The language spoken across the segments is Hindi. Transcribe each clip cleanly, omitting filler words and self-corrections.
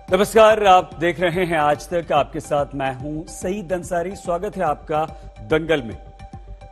नमस्कार, आप देख रहे हैं आज तक। आपके साथ मैं हूं सईद अंसारी। स्वागत है आपका दंगल में।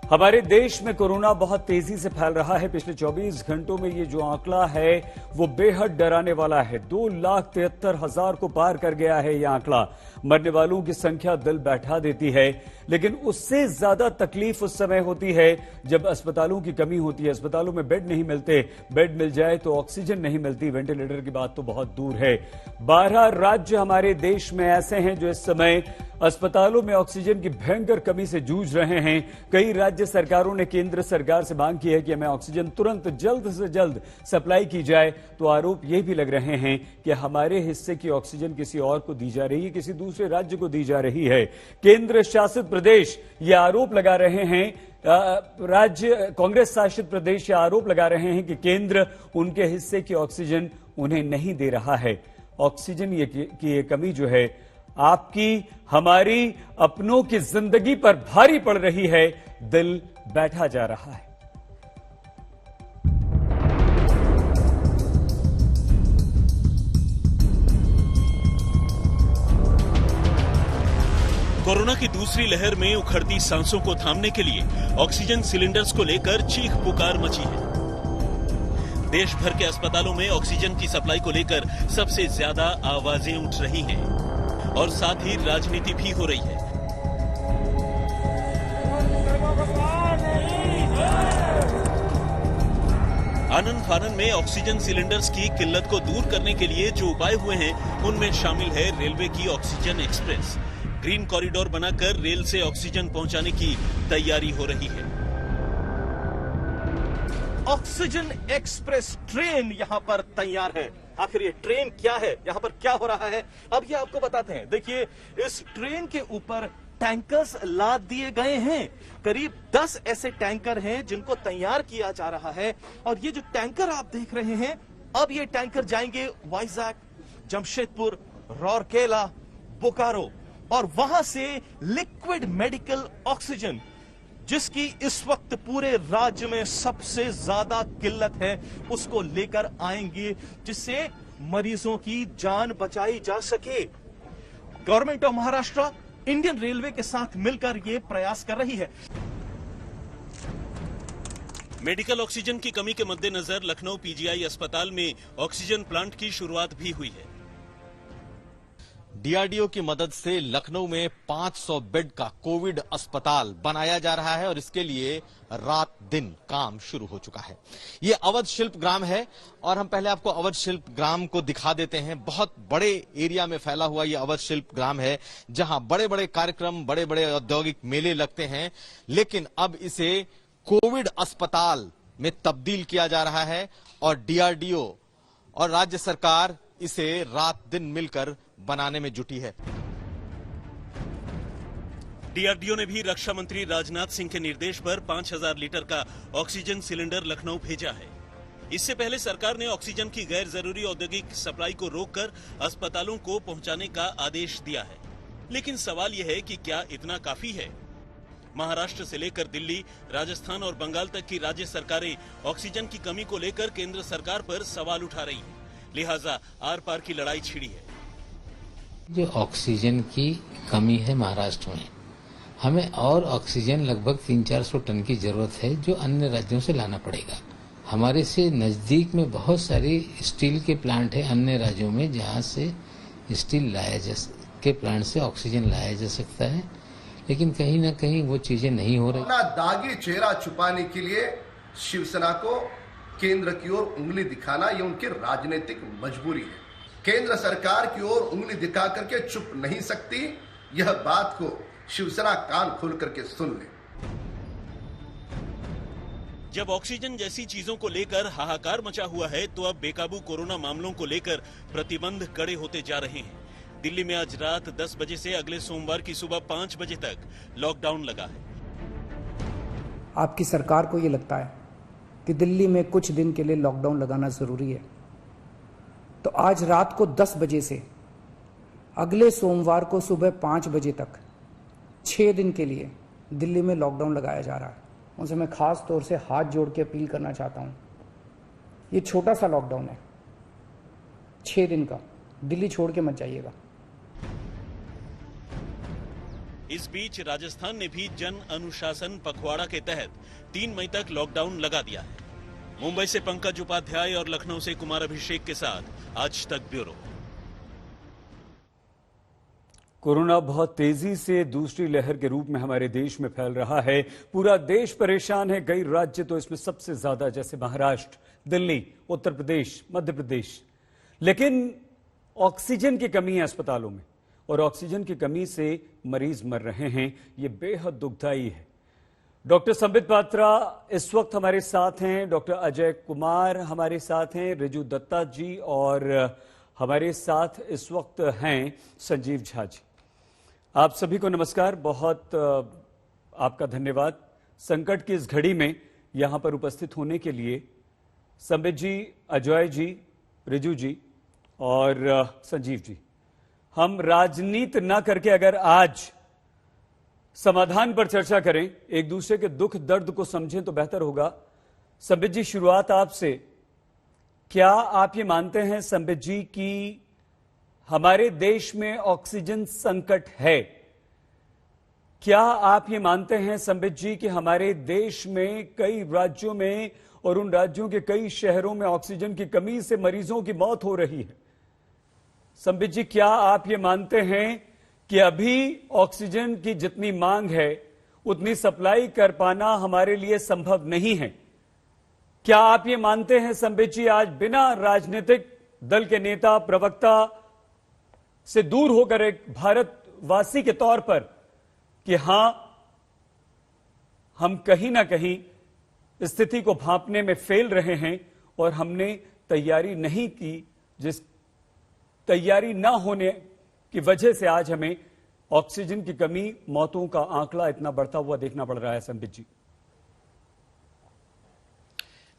हमारे देश में कोरोना बहुत तेजी से फैल रहा है। पिछले 24 घंटों में ये जो आंकड़ा है वो बेहद डराने वाला है। 2,73,000 को पार कर गया है ये आंकड़ा। मरने वालों की संख्या दिल बैठा देती है, लेकिन उससे ज्यादा तकलीफ उस समय होती है जब अस्पतालों की कमी होती है। अस्पतालों में बेड नहीं मिलते, बेड मिल जाए तो ऑक्सीजन नहीं मिलती, वेंटिलेटर की बात तो बहुत दूर है। 12 राज्य हमारे देश में ऐसे हैं जो इस समय अस्पतालों में ऑक्सीजन की भयंकर कमी से जूझ रहे हैं। कई राज्य सरकारों ने केंद्र सरकार से मांग की है कि हमें ऑक्सीजन तुरंत जल्द से जल्द सप्लाई की जाए, तो आरोप ये भी लग रहे हैं कि हमारे हिस्से की ऑक्सीजन किसी और को दी जा रही है, किसी दूसरे राज्य को दी जा रही है। केंद्र शासित प्रदेश ये आरोप लगा रहे हैं, राज्य कांग्रेस शासित प्रदेश ये आरोप लगा रहे हैं कि केंद्र उनके हिस्से की ऑक्सीजन उन्हें नहीं दे रहा है। ऑक्सीजन की ये कमी जो है आपकी हमारी अपनों की जिंदगी पर भारी पड़ रही है, दिल बैठा जा रहा है। कोरोना की दूसरी लहर में उखड़ती सांसों को थामने के लिए ऑक्सीजन सिलेंडर्स को लेकर चीख पुकार मची है। देश भर के अस्पतालों में ऑक्सीजन की सप्लाई को लेकर सबसे ज्यादा आवाजें उठ रही हैं और साथ ही राजनीति भी हो रही है। आनन फानन में ऑक्सीजन सिलेंडर्स की किल्लत को दूर करने के लिए जो उपाय हुए हैं उनमें शामिल है रेलवे की ऑक्सीजन एक्सप्रेस। ग्रीन कॉरिडोर बनाकर रेल से ऑक्सीजन पहुंचाने की तैयारी हो रही है। ऑक्सीजन एक्सप्रेस ट्रेन यहां पर तैयार है। आखिर ये ट्रेन क्या है, यहां पर क्या हो रहा है, अब ये आपको बताते हैं। देखिए, इस ट्रेन के ऊपर टैंकर्स लाद दिए गए हैं। करीब 10 ऐसे टैंकर हैं जिनको तैयार किया जा रहा है। और ये जो टैंकर आप देख रहे हैं, अब ये टैंकर जाएंगे वाइजैक, जमशेदपुर, राउरकेला, बोकारो, और वहां से लिक्विड मेडिकल ऑक्सीजन, जिसकी इस वक्त पूरे राज्य में सबसे ज्यादा किल्लत है, उसको लेकर आएंगे, जिससे मरीजों की जान बचाई जा सके। Government of Maharashtra Indian railway के साथ मिलकर यह प्रयास कर रही है। मेडिकल ऑक्सीजन की कमी के मद्देनजर लखनऊ पीजीआई अस्पताल में ऑक्सीजन प्लांट की शुरुआत भी हुई है। डीआरडीओ की मदद से लखनऊ में 500 बेड का कोविड अस्पताल बनाया जा रहा है और इसके लिए रात दिन काम शुरू हो चुका है। ये अवध शिल्प ग्राम है और हम पहले आपको अवध शिल्प ग्राम को दिखा देते हैं। बहुत बड़े एरिया में फैला हुआ ये अवध शिल्प ग्राम है, जहां बड़े बड़े कार्यक्रम, बड़े बड़े औद्योगिक मेले लगते हैं, लेकिन अब इसे कोविड अस्पताल में तब्दील किया जा रहा है और डीआरडीओ और राज्य सरकार इसे रात दिन मिलकर बनाने में जुटी है। डीआरडीओ ने भी रक्षा मंत्री राजनाथ सिंह के निर्देश पर 5,000 लीटर का ऑक्सीजन सिलेंडर लखनऊ भेजा है। इससे पहले सरकार ने ऑक्सीजन की गैर जरूरी औद्योगिक सप्लाई को रोककर अस्पतालों को पहुंचाने का आदेश दिया है। लेकिन सवाल यह है कि क्या इतना काफी है? महाराष्ट्र से लेकर दिल्ली, राजस्थान और बंगाल तक की राज्य सरकारें ऑक्सीजन की कमी को लेकर केंद्र सरकार पर सवाल उठा रही हैं। लिहाजा आर पार की लड़ाई छिड़ी है। जो ऑक्सीजन की कमी है महाराष्ट्र में, हमें और ऑक्सीजन लगभग 300-400 टन की जरूरत है, जो अन्य राज्यों से लाना पड़ेगा। हमारे से नजदीक में बहुत सारी स्टील के प्लांट है अन्य राज्यों में, जहां से स्टील के प्लांट से ऑक्सीजन लाया जा सकता है, लेकिन कहीं ना कहीं वो चीजें नहीं हो रही। अपना दागी चेहरा छुपाने के लिए शिवसेना को केंद्र की ओर उंगली दिखाना ये उनकी राजनीतिक मजबूरी है। केंद्र सरकार की ओर उंगली दिखा करके चुप नहीं सकती। यह बात को शिवसेना कान खोल करके सुन ले। जब ऑक्सीजन जैसी चीजों को लेकर हाहाकार मचा हुआ है, तो अब बेकाबू कोरोना मामलों को लेकर प्रतिबंध कड़े होते जा रहे हैं। दिल्ली में आज रात 10 बजे से अगले सोमवार की सुबह 5 बजे तक लॉकडाउन लगा है। आपकी सरकार को ये लगता है कि दिल्ली में कुछ दिन के लिए लॉकडाउन लगाना जरूरी है, तो आज रात को 10 बजे से अगले सोमवार को सुबह 5 बजे तक 6 दिन के लिए दिल्ली में लॉकडाउन लगाया जा रहा है। उनसे मैं खास तौर से हाथ जोड़ के अपील करना चाहता हूं, ये छोटा सा लॉकडाउन है, 6 दिन का, दिल्ली छोड़ के मत जाइएगा। इस बीच राजस्थान ने भी जन अनुशासन पखवाड़ा के तहत 3 मई तक लॉकडाउन लगा दिया है। मुंबई से पंकज उपाध्याय और लखनऊ से कुमार अभिषेक के साथ आज तक ब्यूरो। कोरोना बहुत तेजी से दूसरी लहर के रूप में हमारे देश में फैल रहा है। पूरा देश परेशान है। कई राज्य तो इसमें सबसे ज्यादा, जैसे महाराष्ट्र, दिल्ली, उत्तर प्रदेश, मध्य प्रदेश। लेकिन ऑक्सीजन की कमी है अस्पतालों में और ऑक्सीजन की कमी से मरीज मर रहे हैं। ये बेहद दुखदाई है। डॉक्टर संबित पात्रा इस वक्त हमारे साथ हैं, डॉक्टर अजय कुमार हमारे साथ हैं, रिजू दत्ता जी, और हमारे साथ इस वक्त हैं संजीव झा जी। आप सभी को नमस्कार, बहुत आपका धन्यवाद संकट की इस घड़ी में यहां पर उपस्थित होने के लिए। संबित जी, अजय जी, रिजू जी और संजीव जी, हम राजनीति न करके अगर आज समाधान पर चर्चा करें, एक दूसरे के दुख दर्द को समझें तो बेहतर होगा। संबित जी, शुरुआत आपसे। क्या आप ये मानते हैं संबित जी कि हमारे देश में ऑक्सीजन संकट है? क्या आप ये मानते हैं संबित जी कि हमारे देश में कई राज्यों में और उन राज्यों के कई शहरों में ऑक्सीजन की कमी से मरीजों की मौत हो रही है? संबित जी, क्या आप ये मानते हैं कि अभी ऑक्सीजन की जितनी मांग है उतनी सप्लाई कर पाना हमारे लिए संभव नहीं है? क्या आप ये मानते हैं संबित जी, आज बिना राजनीतिक दल के नेता, प्रवक्ता से दूर होकर एक भारतवासी के तौर पर, कि हां, हम कहीं ना कहीं स्थिति को भांपने में फेल रहे हैं और हमने तैयारी नहीं की, जिस तैयारी न होने की वजह से आज हमें ऑक्सीजन की कमी, मौतों का आंकड़ा इतना बढ़ता हुआ देखना पड़ रहा है? संबित जी।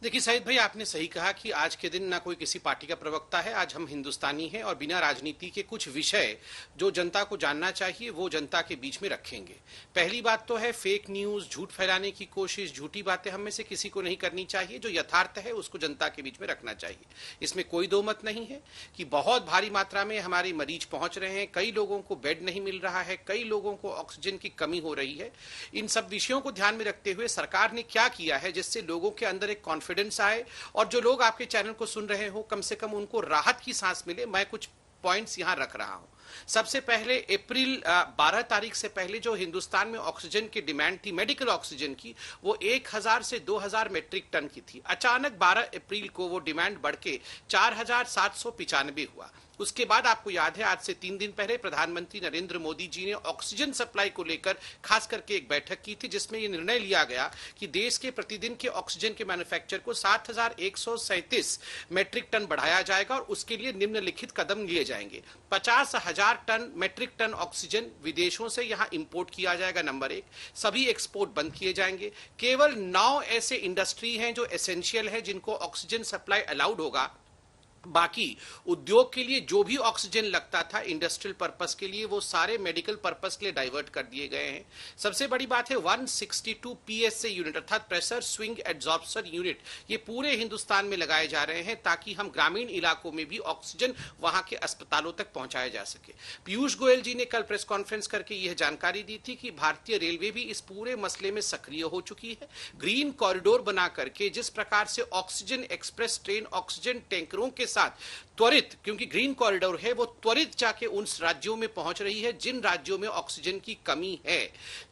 देखिए शाहिद भाई, आपने सही कहा कि आज के दिन ना कोई किसी पार्टी का प्रवक्ता है, आज हम हिंदुस्तानी हैं और बिना राजनीति के कुछ विषय जो जनता को जानना चाहिए वो जनता के बीच में रखेंगे। पहली बात तो है फेक न्यूज, झूठ फैलाने की कोशिश, झूठी बातें हम में से किसी को नहीं करनी चाहिए। जो यथार्थ है उसको जनता के बीच में रखना चाहिए। इसमें कोई दो मत नहीं है कि बहुत भारी मात्रा में हमारे मरीज पहुंच रहे हैं, कई लोगों को बेड नहीं मिल रहा है, कई लोगों को ऑक्सीजन की कमी हो रही है। इन सब विषयों को ध्यान में रखते हुए सरकार ने क्या किया है जिससे लोगों के अंदर एक कॉन्फिडेंस आए और जो लोग आपके चैनल को सुन रहे हो कम से कम उनको राहत की सांस मिले। मैं कुछ पॉइंट्स यहां रख रहा हूं। सबसे पहले अप्रैल 12 तारीख से पहले जो हिंदुस्तान में ऑक्सीजन की डिमांड थी, मेडिकल ऑक्सीजन की, वो 1000 से 2000 मेट्रिक टन की थी। अचानक 12 अप्रैल को वो डिमांड बढ़ के 4795 हुआ। उसके बाद आपको याद है आज से 3 दिन पहले प्रधानमंत्री नरेंद्र मोदी जी ने ऑक्सीजन सप्लाई को लेकर खास करके एक बैठक की थी जिसमें यह निर्णय लिया गया कि देश के प्रतिदिन के ऑक्सीजन के मैन्युफैक्चर को 7137 मेट्रिक टन बढ़ाया जाएगा और उसके लिए निम्नलिखित कदम लिए जाएंगे। 50,000 मेट्रिक टन ऑक्सीजन विदेशों से यहां इंपोर्ट किया जाएगा, नंबर 1। सभी एक्सपोर्ट बंद किए जाएंगे। केवल 9 ऐसे इंडस्ट्री हैं जो एसेंशियल है जिनको ऑक्सीजन सप्लाई अलाउड होगा। बाकी उद्योग के लिए जो भी ऑक्सीजन लगता था इंडस्ट्रियल पर्पस के लिए, वो सारे मेडिकल पर्पस के लिए डाइवर्ट कर दिए गए हैं। सबसे बड़ी बात है 162 PSA यूनिट अर्थात प्रेशर स्विंग एड्सॉर्प्शन यूनिट, ये पूरे हिंदुस्तान में लगाए जा रहे हैं ताकि हम ग्रामीण इलाकों में भी ऑक्सीजन वहां के अस्पतालों तक पहुंचाया जा सके। पीयूष गोयल जी ने कल प्रेस कॉन्फ्रेंस करके यह जानकारी दी थी कि भारतीय रेलवे भी इस पूरे मसले में सक्रिय हो चुकी है। ग्रीन कॉरिडोर बना करके जिस प्रकार से ऑक्सीजन एक्सप्रेस ट्रेन ऑक्सीजन टैंकरों के साथ त्वरित, क्योंकि ग्रीन कॉरिडोर है, वो त्वरित जाके उन राज्यों में पहुंच रही है जिन राज्यों में ऑक्सीजन की कमी है।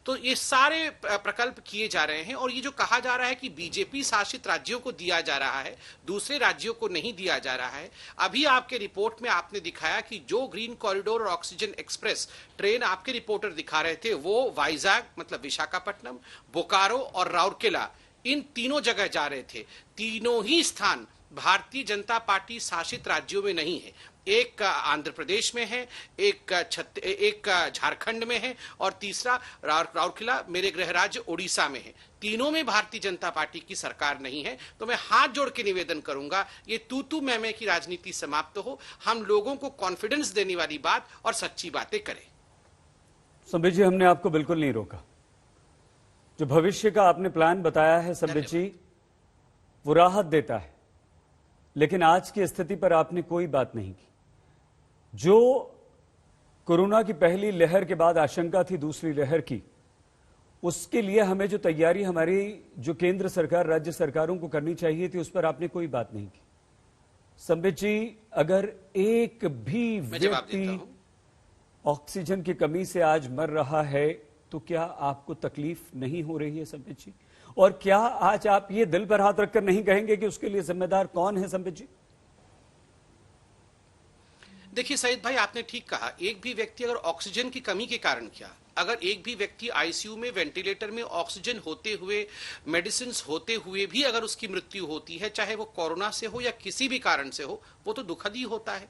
तो ये सारे प्रकल्प किए जा रहे हैं और ये जो कहा जा रहा है कि बीजेपी शासित राज्यों को दिया जा रहा है, दूसरे राज्यों को नहीं दिया जा रहा है। अभी आपके रिपोर्ट में आपने दिखाया कि जो ग्रीन कॉरिडोर और ऑक्सीजन एक्सप्रेस ट्रेन आपके रिपोर्टर दिखा रहे थे वो वाइजाग मतलब विशाखापट्टनम, बोकारो और राउरकेला, इन तीनों जगह जा रहे थे। तीनों ही स्थान भारतीय जनता पार्टी शासित राज्यों में नहीं है। एक आंध्र प्रदेश में है, एक झारखंड में है और तीसरा राउरकेला मेरे गृह राज्य ओडिशा में है। तीनों में भारतीय जनता पार्टी की सरकार नहीं है। तो मैं हाथ जोड़ के निवेदन करूंगा ये तू मैं की राजनीति समाप्त हो, हम लोगों को कॉन्फिडेंस देने वाली बात और सच्ची बातें करें। संबित जी, हमने आपको बिल्कुल नहीं रोका। जो भविष्य का आपने प्लान बताया है संबित जी, वो राहत देता है, लेकिन आज की स्थिति पर आपने कोई बात नहीं की। जो कोरोना की पहली लहर के बाद आशंका थी दूसरी लहर की, उसके लिए हमें जो तैयारी हमारी जो केंद्र सरकार राज्य सरकारों को करनी चाहिए थी, उस पर आपने कोई बात नहीं की। संबित जी, अगर एक भी व्यक्ति ऑक्सीजन की कमी से आज मर रहा है तो क्या आपको तकलीफ नहीं हो रही है संबित जी? और क्या आज आप ये दिल पर हाथ रखकर नहीं कहेंगे कि उसके लिए जिम्मेदार कौन है संबित जी? देखिए सईद भाई, आपने ठीक कहा, एक भी व्यक्ति अगर ऑक्सीजन की कमी के कारण क्या, अगर एक भी व्यक्ति आईसीयू में वेंटिलेटर में ऑक्सीजन होते हुए, मेडिसिन होते हुए भी अगर उसकी मृत्यु होती है, चाहे वो कोरोना से हो या किसी भी कारण से हो, वो तो दुखद ही होता है,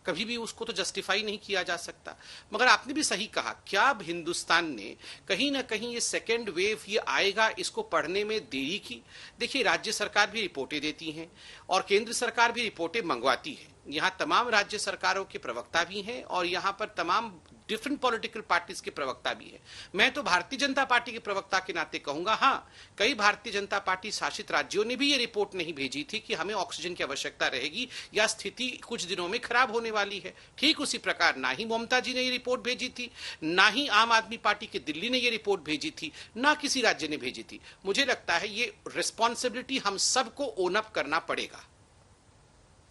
कभी भी उसको तो जस्टिफाई नहीं किया जा सकता। मगर आपने भी सही कहा, क्या अब हिंदुस्तान ने कहीं ना कहीं ये सेकेंड वेव ये आएगा इसको पढ़ने में देरी की? देखिए, राज्य सरकार भी रिपोर्टें देती हैं और केंद्र सरकार भी रिपोर्टें मंगवाती है। यहाँ तमाम राज्य सरकारों के प्रवक्ता भी हैं और यहाँ पर तमाम डिफरेंट पॉलिटिकल पार्टीज के प्रवक्ता भी हैं। मैं तो भारतीय जनता पार्टी के प्रवक्ता के नाते कहूंगा, हाँ, कई भारतीय जनता पार्टी शासित राज्यों ने भी ये रिपोर्ट नहीं भेजी थी कि हमें ऑक्सीजन की आवश्यकता रहेगी या स्थिति कुछ दिनों में खराब होने वाली है। ठीक उसी प्रकार ना ही ममता जी ने ये रिपोर्ट भेजी थी, ना ही आम आदमी पार्टी की दिल्ली ने ये रिपोर्ट भेजी थी, ना किसी राज्य ने भेजी थी। मुझे लगता है ये रिस्पॉन्सिबिलिटी हम सबको ओन अप करना पड़ेगा।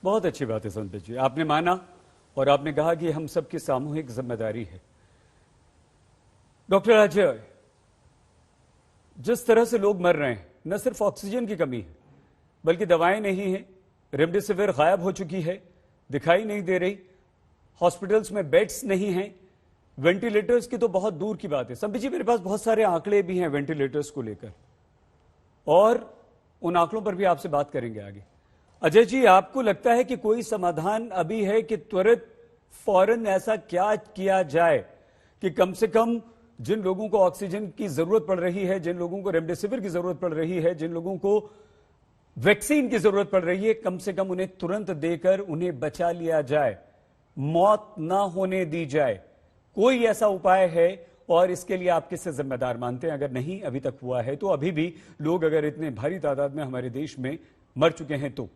बहुत अच्छी बात है संबित जी, आपने माना और आपने कहा कि हम सबकी सामूहिक जिम्मेदारी है। डॉक्टर अजय, जिस तरह से लोग मर रहे हैं, न सिर्फ ऑक्सीजन की कमी है बल्कि दवाएं नहीं है, रेमडेसिविर गायब हो चुकी है, दिखाई नहीं दे रही, हॉस्पिटल्स में बेड्स नहीं हैं, वेंटिलेटर्स की तो बहुत दूर की बात है। संबित जी, मेरे पास बहुत सारे आंकड़े भी हैं वेंटिलेटर्स को लेकर और उन आंकड़ों पर भी आपसे बात करेंगे आगे। अजय जी, आपको लगता है कि कोई समाधान अभी है कि त्वरित फौरन ऐसा क्या किया जाए कि कम से कम जिन लोगों को ऑक्सीजन की जरूरत पड़ रही है, जिन लोगों को रेमडेसिविर की जरूरत पड़ रही है, जिन लोगों को वैक्सीन की जरूरत पड़ रही है, कम से कम उन्हें तुरंत देकर उन्हें बचा लिया जाए, मौत ना होने दी जाए? कोई ऐसा उपाय है और इसके लिए आप किससे जिम्मेदार मानते हैं? अगर नहीं अभी तक हुआ है तो अभी भी लोग अगर इतने भारी तादाद में हमारे देश में मर चुके हैं तो?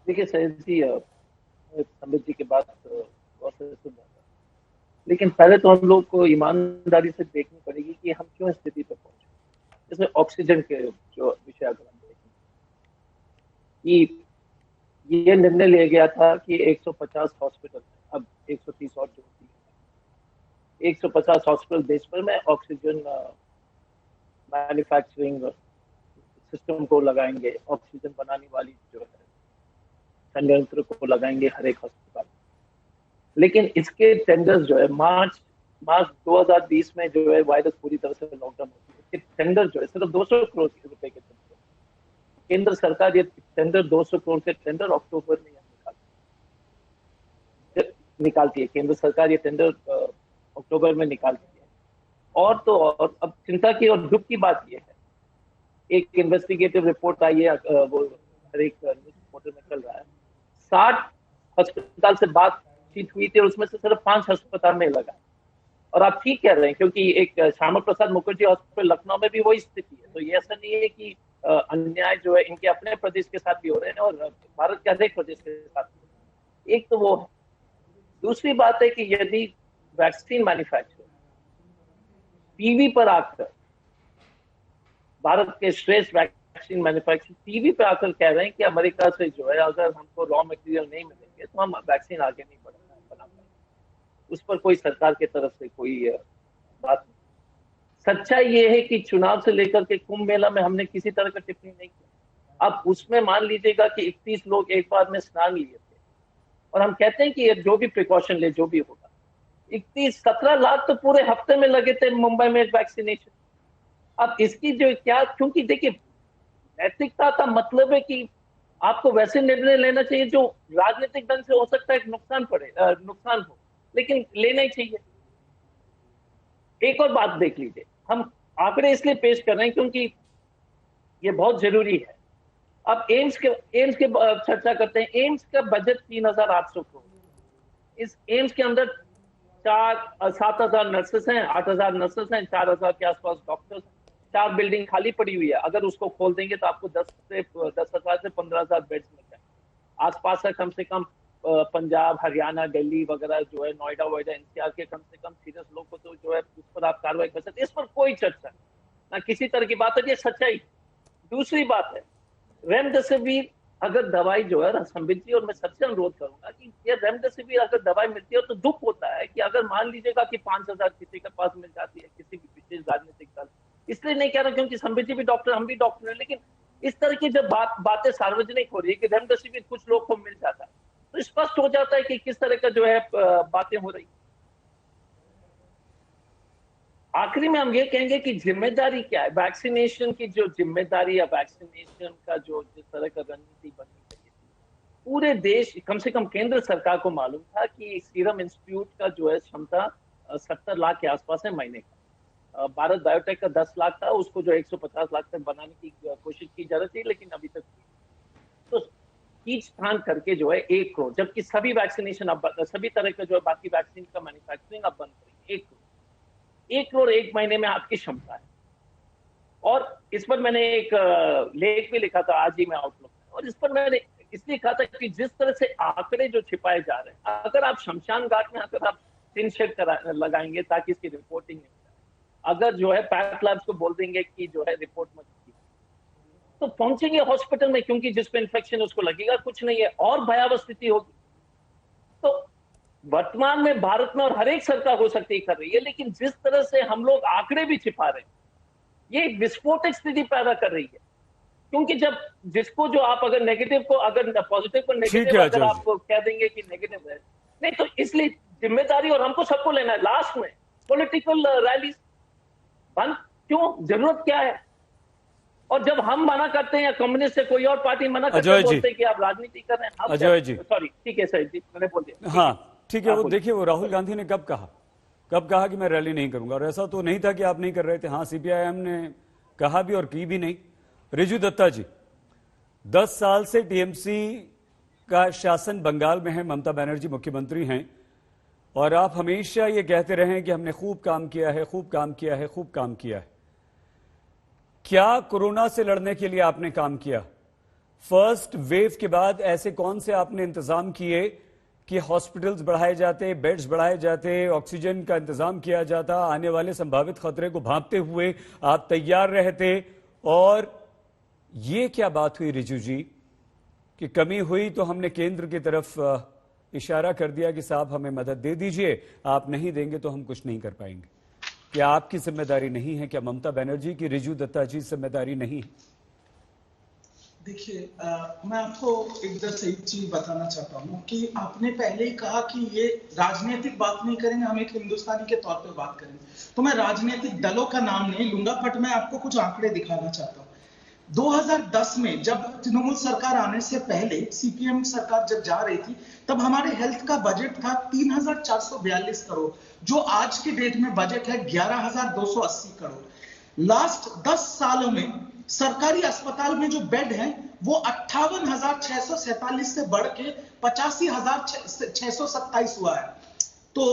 देखिए सैयद जी, संबित जी की बात बहुत से सुन रहा था, लेकिन पहले तो हम लोग को ईमानदारी से देखनी पड़ेगी कि हम क्यों स्थिति पर पहुंचे। जैसे ऑक्सीजन के जो विषय अगर हम देखें कि ये निर्णय लिया गया था कि 150 हॉस्पिटल, अब 130 और जोड़ती है, 150 हॉस्पिटल देश भर में ऑक्सीजन मैन्युफैक्चरिंग सिस्टम को लगाएंगे, ऑक्सीजन बनाने वाली जो है संयंत्र को लगाएंगे हर एक अस्पताल। लेकिन इसके टेंडर्स जो है मार्च 2020 में जो है वायरस पूरी तरह से लॉकडाउन होती है, इसके टेंडर जो है सिर्फ 200 करोड़ रुपए के टेंडर। केंद्र सरकार ये टेंडर 200 करोड़ के टेंडर अक्टूबर में निकालती है। केंद्र सरकार ये टेंडर अक्टूबर में निकालती है। और तो और अब चिंता की और दुख की बात यह है, एक इन्वेस्टिगेटिव रिपोर्ट आई है, वो हर एक न्यूज पोर्टल में चल रहा है, 60 अस्पताल से बातचीत हुई थी और उसमें से सिर्फ 5 अस्पताल में लगा। और आप ठीक कह रहे हैं, क्योंकि एक श्यामा प्रसाद मुखर्जी हॉस्पिटल लखनऊ में भी वही स्थिति है। तो ये ऐसा नहीं है कि अन्याय जो है इनके अपने प्रदेश के साथ भी हो रहे हैं और भारत के हर प्रदेश के साथ भी। एक तो वो, दूसरी बात है कि यदि वैक्सीन मैन्युफैक्चर टीवी पर आकर, भारत के श्रेष्ठ वैक्सीन मैन्युफैक्चर टीवी पे आकर कह रहे हैं कि अमेरिका से जो है अगर हमको रॉ मटेरियल नहीं मिलेंगे तो हम वैक्सीन आगे नहीं बना पाएंगे, उस पर कोई सरकार की तरफ से कोई बात नहीं। सच्चाई ये है कि चुनाव से लेकर के कुंभ मेला में हमने किसी तरह का टिप्पणी नहीं किया। अब उसमें मान लीजिएगा कि 31 लोग एक बार में स्नान लिए थे और हम कहते हैं कि जो भी प्रिकॉशन ले, जो भी होगा, 17 लाख तो पूरे हफ्ते में लगे थे मुंबई में वैक्सीनेशन। अब इसकी जो क्या, क्योंकि देखिए नैतिकता का मतलब है कि आपको वैसे निर्णय लेना चाहिए जो राजनीतिक ढंग से हो सकता है नुकसान हो, लेकिन लेना ही चाहिए। एक और बात देख लीजिए, हम आंकड़े इसलिए पेश कर रहे हैं क्योंकि ये बहुत जरूरी है। अब एम्स के चर्चा करते हैं। एम्स का बजट 3,800 करोड़। इस एम्स के अंदर 7,000 नर्सेस हैं, 8,000 नर्सेस हैं, 4,000 के आसपास डॉक्टर्स, 4 बिल्डिंग खाली पड़ी हुई है। अगर उसको खोल देंगे तो आपको 10,000 से 15,000 बेड्स मिल जाए। आसपास है कम से कम पंजाब, हरियाणा, दिल्ली वगैरह जो है, नोएडा वोएडा, एनसीआर के कम से कम सीरियस लोग को तो जो है उस पर आप कार्रवाई कर सकते हैं। इस पर कोई चर्चा ना किसी तरह की बात है, ये सच्चाई। दूसरी बात है रेमडेसिविर अगर दवाई जो है संबित जी, और मैं सबसे अनुरोध करूंगा कि ये रेमडेसिविर अगर दवाई मिलती है तो दुख होता है कि अगर मान लीजिएगा कि 5,000 किसी के पास मिल जाती है किसी भी विशेष राजनीतिक दल, इसलिए नहीं कह रहा क्योंकि संबित जी भी डॉक्टर, हम भी डॉक्टर हैं, लेकिन इस तरह की जब बातें सार्वजनिक हो रही है कि रेमडेसिविर कुछ लोग को मिल जाता है तो स्पष्ट हो जाता है कि किस तरह का जो है बातें हो रही। आखिरी में हम ये कहेंगे कि जिम्मेदारी क्या है, वैक्सीनेशन की जो जिम्मेदारी या वैक्सीनेशन का जो जिस तरह का रणनीति बननी चाहिए थी, पूरे देश कम से कम केंद्र सरकार को मालूम था कि सीरम इंस्टीट्यूट का जो है क्षमता 70 लाख के आसपास है महीने का। भारत बायोटेक का 10 लाख था, उसको जो 150 लाख तक बनाने की कोशिश की जा रही थी, लेकिन अभी तक तो ईच स्थान करके जो है 1 करोड़, जबकि सभी वैक्सीनेशन अब सभी तरह का जो है बाकी वैक्सीन का मैन्युफैक्चरिंग अब बंद करेंगे। 1 करोड़ 1 महीने में आपकी क्षमता है। और इस पर मैंने एक लेख भी लिखा था आज ही में आउटलुक में, और इस पर मैंने इसलिए कहा था कि जिस तरह से आंकड़े जो छिपाए जा रहे हैं, अगर आप शमशान घाट में अगर आप टिन शेड लगाएंगे ताकि इसकी रिपोर्टिंग नहीं हो, अगर जो है पैथ लैब्स को बोल देंगे कि जो है रिपोर्ट मत कीजिए, तो पहुंचेंगे हॉस्पिटल में क्योंकि जिस पे इन्फेक्शन उसको लगेगा कुछ नहीं है और भयावह स्थिति होगी। तो वर्तमान में भारत में और हर एक सरकार हो सकती है कर रही है, लेकिन जिस तरह से हम लोग आंकड़े भी छिपा रहे हैं, ये विस्फोटक स्थिति पैदा कर रही है। क्योंकि जब जिसको जो आप अगर नेगेटिव को अगर पॉजिटिव को नेगेटिव अगर आप कह देंगे कि नेगेटिव है, नहीं तो इसलिए जिम्मेदारी और हमको सबको लेना है। लास्ट में पॉलिटिकल रैली बंद क्यों, जरूरत क्या है? और जब हम मना करते हैं या कम्युनिस्ट से कोई और पार्टी मना करते हैं, बोलते हैं कि आप राजनीति कर रहे हैं। अजय जी, सॉरी, ठीक है सर जी, मैंने बोल दिया। हाँ ठीक है। वो देखिए, वो राहुल गांधी ने कब कहा कि मैं रैली नहीं करूंगा, और ऐसा तो नहीं था कि आप नहीं कर रहे थे। हाँ, सीपीआईएम ने कहा भी और की भी नहीं। रिजू दत्ता जी, 10 साल से टीएमसी का शासन बंगाल में है, ममता बनर्जी मुख्यमंत्री हैं, और आप हमेशा ये कहते रहे हैं कि हमने खूब काम किया है, खूब काम किया है, खूब काम किया है। क्या कोरोना से लड़ने के लिए आपने काम किया? फर्स्ट वेव के बाद ऐसे कौन से आपने इंतजाम किए कि हॉस्पिटल्स बढ़ाए जाते, बेड्स बढ़ाए जाते, ऑक्सीजन का इंतजाम किया जाता, आने वाले संभावित खतरे को भांपते हुए आप तैयार रहते? और ये क्या बात हुई रिजू जी कि कमी हुई तो हमने केंद्र की तरफ इशारा कर दिया कि साहब हमें मदद दे दीजिए, आप नहीं देंगे तो हम कुछ नहीं कर पाएंगे? क्या आपकी जिम्मेदारी नहीं है? क्या ममता बनर्जी की रिजू दत्ता जी जिम्मेदारी नहीं है? देखिए, मैं आपको एक चीज बताना चाहता हूँ कि आपने पहले ही कहा कि ये राजनीतिक बात नहीं करेंगे, हम एक हिंदुस्तानी के तौर पे बात करेंगे, तो मैं राजनीतिक दलों का नाम नहीं लूंगा, बट मैं आपको कुछ आंकड़े दिखाना चाहता हूँ। 2010 में जब तृणमूल सरकार आने से पहले सीपीएम सरकार जब जा रही थी, तब हमारे हेल्थ का बजट था 3,442 करोड़, जो आज के डेट में बजट है 11,280 करोड़। लास्ट 10 सालों में सरकारी अस्पताल में जो बेड हैं वो 58,647 से बढ़ के 85,627 हुआ है। तो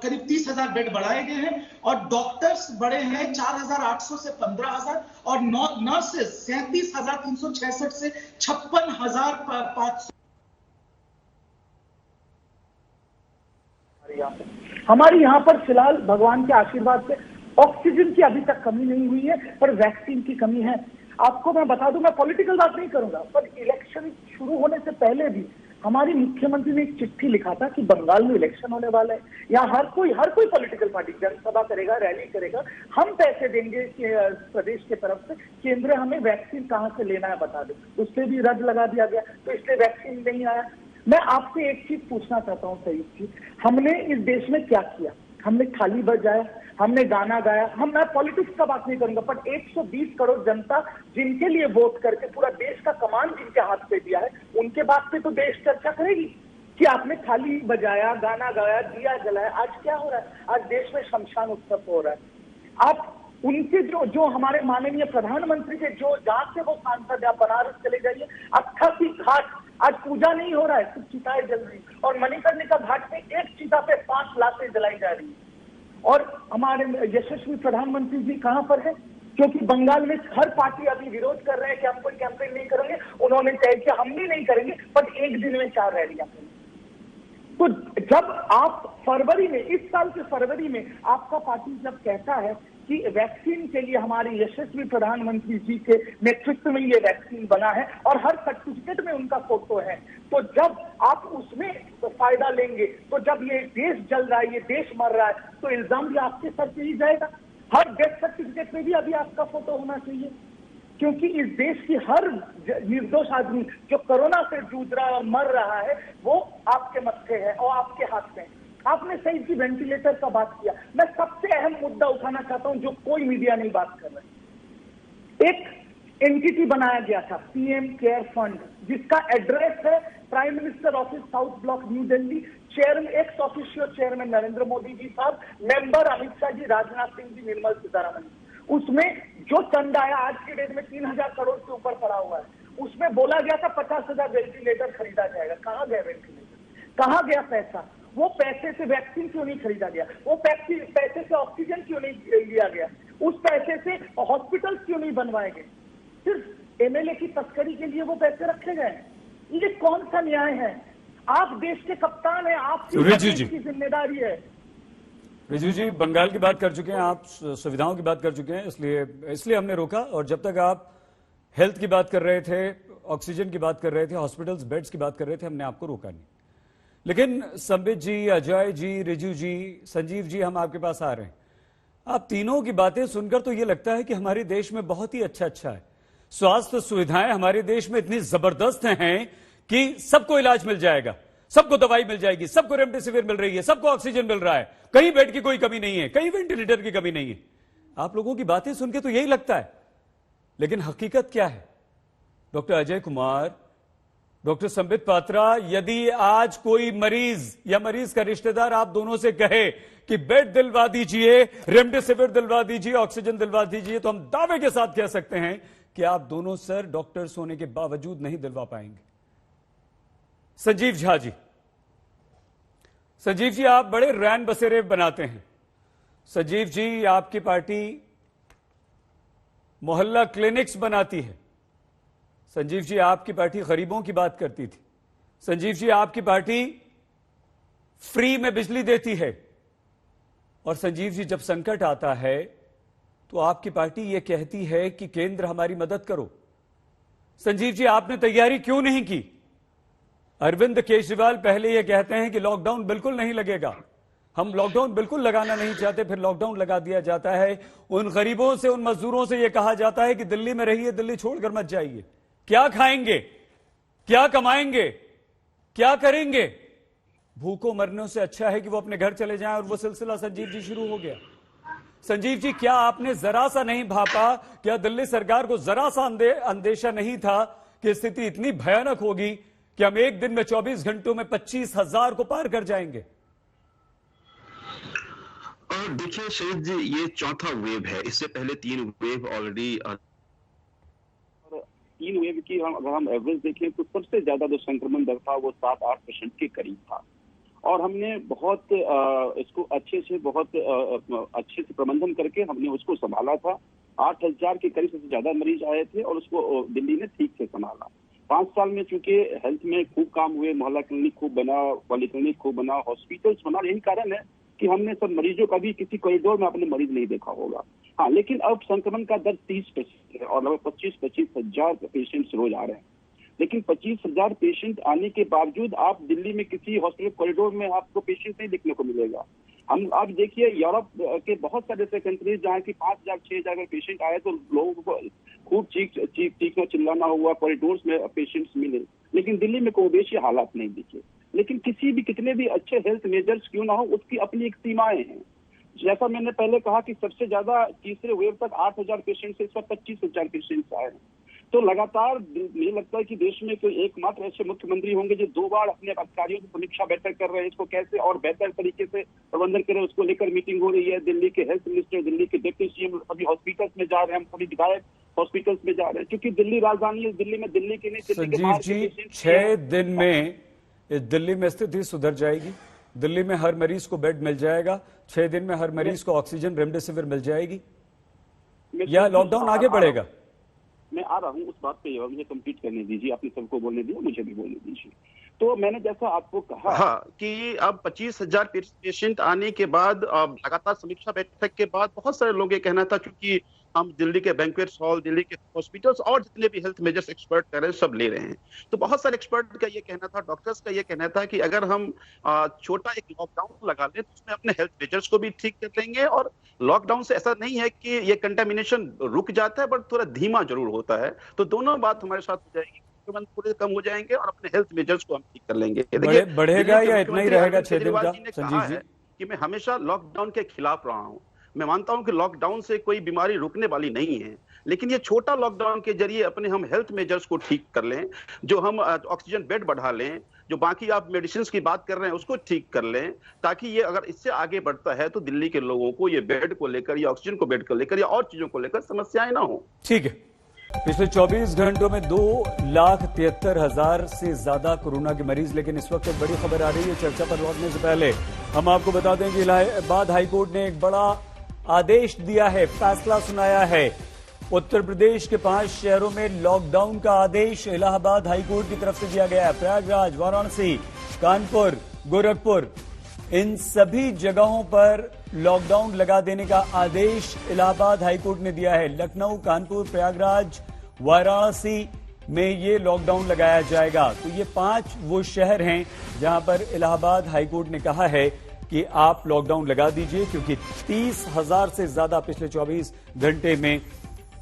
करीब 30,000 बेड बढ़ाए गए हैं, और डॉक्टर्स बढ़े हैं 4,800 से 15,000, और नर्सेस 37,366 से 56,500। हमारी यहाँ पर फिलहाल भगवान के आशीर्वाद से ऑक्सीजन की अभी तक कमी नहीं हुई है, पर वैक्सीन की कमी है। आपको मैं बता दूं, मैं पॉलिटिकल बात नहीं करूंगा, पर इलेक्शन शुरू होने से पहले भी हमारी मुख्यमंत्री ने एक चिट्ठी लिखा था कि बंगाल में इलेक्शन होने वाला है, यहाँ हर कोई पॉलिटिकल पार्टी जनसभा करेगा, रैली करेगा, हम पैसे देंगे प्रदेश के तरफ से, केंद्र हमें वैक्सीन कहाँ से लेना है बता दे। उस पर भी रद्द लगा दिया गया, तो इसलिए वैक्सीन नहीं आया। मैं आपसे एक चीज पूछना चाहता हूँ सही चीज, हमने इस देश में क्या किया? हमने थाली बजाया, हमने गाना गाया, मैं पॉलिटिक्स का बात नहीं करूंगा, पर 120 करोड़ जनता जिनके लिए वोट करके पूरा देश का कमान जिनके हाथ पे दिया है, उनके बात पे तो देश चर्चा करेगी कि आपने थाली बजाया, गाना गाया, दिया जलाया। आज क्या हो रहा है? आज देश में शमशान उत्सव हो रहा है। आप उनके जो हमारे माननीय प्रधानमंत्री के जो जहां से वो सांसद या बनारस चले जाइए, 88 घाट आज पूजा नहीं हो रहा है, सिर्फ चिताएं जल रही, और मणिकर्णिका घाट में एक चिता पे 5 लाशें जलाई जा रही है। और हमारे यशस्वी प्रधानमंत्री जी कहां पर है? क्योंकि बंगाल में हर पार्टी अभी विरोध कर रहे हैं कि हम कोई कैंपेन नहीं करेंगे, उन्होंने तय किया हम भी नहीं करेंगे, पर एक दिन में 4 रैलियां करेंगे। तो जब आप फरवरी में, इस साल के फरवरी में आपका पार्टी जब कहता है कि वैक्सीन के लिए हमारे यशस्वी प्रधानमंत्री जी के नेतृत्व में ये वैक्सीन बना है और हर सर्टिफिकेट में उनका फोटो है, तो जब आप उसमें फायदा लेंगे, तो जब ये देश जल रहा है, ये देश मर रहा है, तो इल्जाम भी आपके सर पे ही जाएगा। हर डेथ सर्टिफिकेट में भी अभी आपका फोटो होना चाहिए, क्योंकि इस देश की हर निर्दोष आदमी जो कोरोना से जूझ रहा है और मर रहा है, वो आपके मत्थे है और आपके हाथ में। आपने सही की वेंटिलेटर का बात किया, मैं सबसे अहम मुद्दा उठाना चाहता हूं जो कोई मीडिया नहीं बात कर रहा है। एक एंटिटी बनाया गया था पीएम केयर फंड, जिसका एड्रेस है prime minister office, south block, new Delhi. Chairman, ex officio chairman Narendra Modi ji साहब, मेंबर अमित शाह जी, राजनाथ सिंह जी, निर्मला सीतारमण जी। उसमें जो चंदा आया आज के डेट में 3000 करोड़ से ऊपर पड़ा हुआ है, उसमें बोला गया था 50,000 वेंटिलेटर खरीदा जाएगा। कहाँ गया वेंटिलेटर? कहाँ गया पैसा? वो पैसे से वैक्सीन क्यों नहीं खरीदा गया? वो पैसे से ऑक्सीजन क्यों नहीं लिया गया? उस पैसे से हॉस्पिटल्स क्यों नहीं बनवाए गए? सिर्फ एमएलए की तस्करी के लिए वो पैसे रखे गए। ये कौन सा न्याय है? आप देश के कप्तान हैं, आपकी जिम्मेदारी है। रिजू जी, बंगाल की बात कर चुके हैं, आप सुविधाओं की बात कर चुके हैं, इसलिए हमने रोका। और जब तक आप हेल्थ की बात कर रहे थे, ऑक्सीजन की बात कर रहे थे, हॉस्पिटल्स, बेड्स की बात कर रहे थे, हमने आपको रोका नहीं। लेकिन संबित जी, अजय जी, रिजू जी, संजीव जी, हम आपके पास आ रहे हैं। आप तीनों की बातें सुनकर तो ये लगता है कि हमारे देश में बहुत ही अच्छा है। स्वास्थ्य सुविधाएं हमारे देश में इतनी जबरदस्त हैं कि सबको इलाज मिल जाएगा, सबको दवाई मिल जाएगी, सबको रेमडेसिविर मिल रही है, सबको ऑक्सीजन मिल रहा है, कहीं बेड की कोई कमी नहीं है, कहीं वेंटिलेटर की कमी नहीं है। आप लोगों की बातें सुन के तो यही लगता है, लेकिन हकीकत क्या है? डॉक्टर अजय कुमार, डॉक्टर संबित पात्रा, यदि आज कोई मरीज या मरीज का रिश्तेदार आप दोनों से कहे कि बेड दिलवा दीजिए, रेमडेसिविर दिलवा दीजिए, ऑक्सीजन दिलवा दीजिए, तो हम दावे के साथ कह सकते हैं कि आप दोनों सर डॉक्टर्स होने के बावजूद नहीं दिलवा पाएंगे। संजीव झा जी, संजीव जी, आप बड़े रैन बसेरे बनाते हैं। संजीव जी, आपकी पार्टी मोहल्ला क्लिनिक्स बनाती है। संजीव जी, आपकी पार्टी गरीबों की बात करती थी। संजीव जी, आपकी पार्टी फ्री में बिजली देती है। और संजीव जी, जब संकट आता है तो आपकी पार्टी यह कहती है कि केंद्र हमारी मदद करो। संजीव जी, आपने तैयारी क्यों नहीं की? अरविंद केजरीवाल पहले यह कहते हैं कि लॉकडाउन बिल्कुल नहीं लगेगा, हम लॉकडाउन बिल्कुल लगाना नहीं चाहते, फिर लॉकडाउन लगा दिया जाता है। उन गरीबों से, उन मजदूरों से यह कहा जाता है कि दिल्ली में रहिए, दिल्ली छोड़कर मत जाइए। क्या खाएंगे, क्या कमाएंगे, क्या करेंगे? भूखों मरने से अच्छा है कि वो अपने घर चले जाएं। और वो सिलसिला संजीव जी शुरू हो गया। संजीव जी, क्या आपने जरा सा नहीं भापा? क्या दिल्ली सरकार को जरा सा अंदेशा नहीं था कि स्थिति इतनी भयानक होगी कि हम एक दिन में 24 घंटों में 25,000 को पार कर जाएंगे? और देखिए शहीद जी, ये चौथा वेव है। इससे पहले 3 वेव ऑलरेडी, 3 वेव की अगर हम एवरेज देखें तो सबसे ज्यादा जो संक्रमण दर था वो 7-8% के करीब था। और हमने बहुत इसको अच्छे से प्रबंधन करके हमने उसको संभाला था। 8,000 के करीब सबसे ज्यादा मरीज आए थे और उसको दिल्ली ने ठीक से संभाला। 5 साल में चूंकि हेल्थ में खूब काम हुए, मोहल्ला क्लिनिक खूब बना, पॉलीक्लिनिक खूब बना, हॉस्पिटल्स बना, यही कारण है कि हमने सब मरीजों का भी किसी कॉरिडोर में अपने मरीज नहीं देखा होगा। हाँ, लेकिन अब संक्रमण का दर 30% है और लगभग 25 हजार पेशेंट्स रोज आ रहे हैं। लेकिन 25,000 पेशेंट आने के बावजूद आप दिल्ली में किसी हॉस्पिटल कॉरिडोर में आपको पेशेंट नहीं देखने को मिलेगा। हम आप देखिए यूरोप के बहुत सारे ऐसे कंट्रीज जहाँ की 5,000-6,000 अगर पेशेंट आए तो लोगों को खूब चीखना चिल्लाना हुआ, कॉरिडोर्स में पेशेंट्स मिले। लेकिन दिल्ली में कोई बेशी हालात नहीं दिखे। लेकिन कितने भी अच्छे हेल्थ मेजर्स क्यों ना हो, उसकी अपनी एक सीमाएं हैं। जैसा मैंने पहले कहा कि सबसे ज्यादा तीसरे वेव तक 8,000 पेशेंट से इस पर 25,000 पेशेंट आए हैं। तो लगातार मुझे लगता है कि देश में कोई एकमात्र ऐसे मुख्यमंत्री होंगे जो 2 बार अपने अधिकारियों की समीक्षा बैठक कर रहे हैं, इसको कैसे और बेहतर तरीके से प्रबंधन करें, उसको लेकर मीटिंग हो रही है। दिल्ली के हेल्थ मिनिस्टर, दिल्ली के डिप्टी सीएम सभी हॉस्पिटल्स में जा रहे हैं, हम सभी विधायक हॉस्पिटल्स में जा रहे हैं, क्योंकि दिल्ली राजधानी है। दिल्ली में दिल्ली के नहीं, संजीव जी, 6 दिन में इस दिल्ली में स्थिति सुधर जाएगी। दिल्ली में हर मरीज को बेड मिल जाएगा, 6 दिन में हर मरीज को ऑक्सीजन, रेमडेसिविर मिल जाएगी, या लॉकडाउन आगे बढ़ेगा? मैं आ रहा हूँ उस बात पे, मुझे कंप्लीट करने दीजिए। आपने सबको बोलने दिया, मुझे भी बोलने दीजिए। तो मैंने जैसा आपको कहा कि अब 25,000 पेशेंट आने के बाद लगातार समीक्षा बैठक के बाद बहुत सारे लोगों के कहना था, क्योंकि हम दिल्ली के बैंक्वेट हॉल, दिल्ली के हॉस्पिटल्स और जितने भी हेल्थ मेजर्स एक्सपर्ट कर रहे हैं सब ले रहे हैं, तो बहुत सारे एक्सपर्ट का ये कहना था, डॉक्टर्स का ये कहना था कि अगर हम छोटा एक लॉकडाउन लगा लें तो उसमें अपने हेल्थ मेजर्स को भी ठीक कर लेंगे, और लॉकडाउन से ऐसा नहीं है कि ये कंटेमिनेशन रुक जाता है, बट थोड़ा धीमा जरूर होता है। तो दोनों बात हमारे साथ हो जाएगी, पूरे कम हो जाएंगे और अपने हेल्थ मेजर्स को हम ठीक कर लेंगे। बढ़ेगा या इतना ही रहेगा 6 दिन का? संजीव जी, कि मैं हमेशा लॉकडाउन के खिलाफ रहा हूं। मैं मानता हूं कि लॉकडाउन से कोई बीमारी रुकने वाली नहीं है, लेकिन ये छोटा लॉकडाउन के जरिए अपने हम हेल्थ मेजर्स को ठीक कर लें, जो हम ऑक्सीजन बेड बढ़ा लें, जो बाकी आप मेडिसिन की बात कर रहे हैं उसको ठीक कर लें, ताकि ये अगर इससे आगे बढ़ता है तो दिल्ली के लोगों को ये बेड को लेकर या ऑक्सीजन को बेड को लेकर या और चीजों को लेकर समस्याएं ना हो। ठीक है। पिछले 24 घंटों में 2,73,000 से ज्यादा कोरोना के मरीज, लेकिन इस वक्त एक बड़ी खबर आ रही है। चर्चा पर लौटने से पहले हम आपको बता दें कि इलाहाबाद हाईकोर्ट ने एक बड़ा आदेश दिया है, फैसला सुनाया है। उत्तर प्रदेश के 5 शहरों में लॉकडाउन का आदेश इलाहाबाद हाईकोर्ट की तरफ से दिया गया है। प्रयागराज, वाराणसी, कानपुर, गोरखपुर, इन सभी जगहों पर लॉकडाउन लगा देने का आदेश इलाहाबाद हाईकोर्ट ने दिया है। लखनऊ, कानपुर, प्रयागराज, वाराणसी में ये लॉकडाउन लगाया जाएगा। तो ये 5 वो शहर हैं जहां पर इलाहाबाद हाईकोर्ट ने कहा है कि आप लॉकडाउन लगा दीजिए, क्योंकि 30,000 से ज्यादा पिछले 24 घंटे में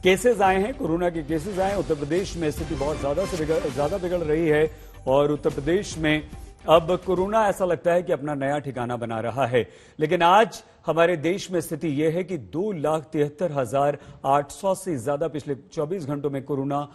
केसेस आए हैं, कोरोना के केसेस आए हैं। उत्तर प्रदेश में स्थिति बहुत ज्यादा बिगड़ रही है और उत्तर प्रदेश में अब कोरोना ऐसा लगता है कि अपना नया ठिकाना बना रहा है। लेकिन आज हमारे देश में स्थिति यह है कि 2,73,800 से ज्यादा पिछले 24 घंटों में कोरोना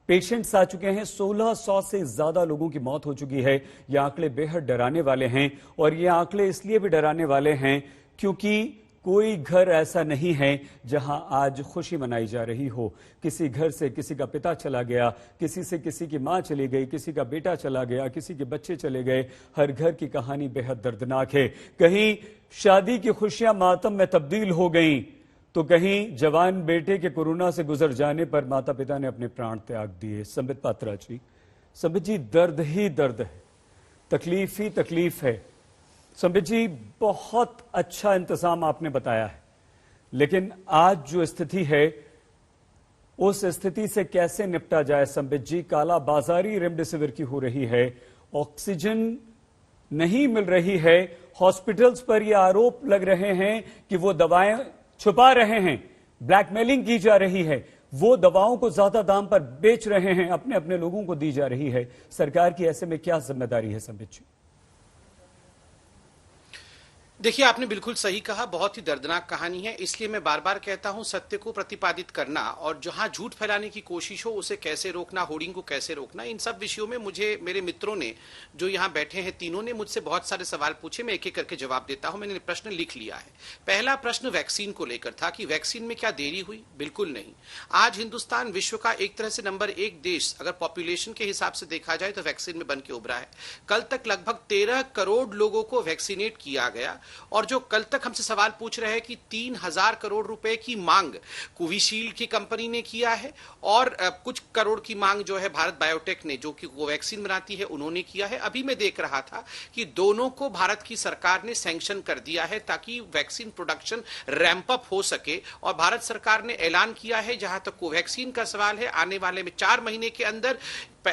पेशेंट्स आ चुके हैं। 1,600 से ज्यादा लोगों की मौत हो चुकी है। ये आंकड़े बेहद डराने वाले हैं, और ये आंकड़े इसलिए भी डराने वाले हैं क्योंकि कोई घर ऐसा नहीं है जहां आज खुशी मनाई जा रही हो। किसी घर से किसी का पिता चला गया, किसी से किसी की मां चली गई, किसी का बेटा चला गया, किसी के बच्चे चले गए। हर घर की कहानी बेहद दर्दनाक है। कहीं शादी की खुशियां मातम में तब्दील हो गईं, तो कहीं जवान बेटे के कोरोना से गुजर जाने पर माता पिता ने अपने प्राण त्याग दिए। संबित पात्रा जी, संबित जी, दर्द ही दर्द है, तकलीफ ही तकलीफ है। संबित जी, बहुत अच्छा इंतजाम आपने बताया है, लेकिन आज जो स्थिति है उस स्थिति से कैसे निपटा जाए? संबित जी, काला बाजारी रेमडेसिविर की हो रही है, ऑक्सीजन नहीं मिल रही है, हॉस्पिटल्स पर यह आरोप लग रहे हैं कि वो दवाएं छुपा रहे हैं, ब्लैकमेलिंग की जा रही है, वो दवाओं को ज्यादा दाम पर बेच रहे हैं, अपने अपने लोगों को दी जा रही है। सरकार की ऐसे में क्या जिम्मेदारी है संबित जी? देखिए, आपने बिल्कुल सही कहा, बहुत ही दर्दनाक कहानी है। इसलिए मैं बार बार कहता हूं, सत्य को प्रतिपादित करना और जहां झूठ फैलाने की कोशिश हो उसे कैसे रोकना, होर्डिंग को कैसे रोकना, इन सब विषयों में मुझे मेरे मित्रों ने, जो यहां बैठे हैं तीनों ने, मुझसे बहुत सारे सवाल पूछे। मैं एक एक करके जवाब देता हूं। मैंने प्रश्न लिख लिया है। पहला प्रश्न वैक्सीन को लेकर था कि वैक्सीन में क्या देरी हुई? बिल्कुल नहीं। आज हिंदुस्तान विश्व का एक तरह से नंबर 1 देश अगर पॉपुलेशन के हिसाब से देखा जाए तो वैक्सीन में बन के उभरा है। कल तक लगभग 13 करोड़ लोगों को वैक्सीनेट किया गया, और जो कल तक हमसे सवाल पूछ रहे हैं कि 3,000 करोड़ रुपए की मांग कोविशील्ड की कंपनी ने किया है, और कुछ करोड़ की मांग जो है भारत बायोटेक ने, जो कि कोवैक्सीन बनाती है, उन्होंने किया है। अभी मैं देख रहा था कि दोनों को भारत की सरकार ने सैंक्शन कर दिया है ताकि वैक्सीन प्रोडक्शन रैंप अप हो सके। और भारत सरकार ने ऐलान किया है, जहां तक कोवैक्सीन का सवाल है, आने वाले में 4 महीने के अंदर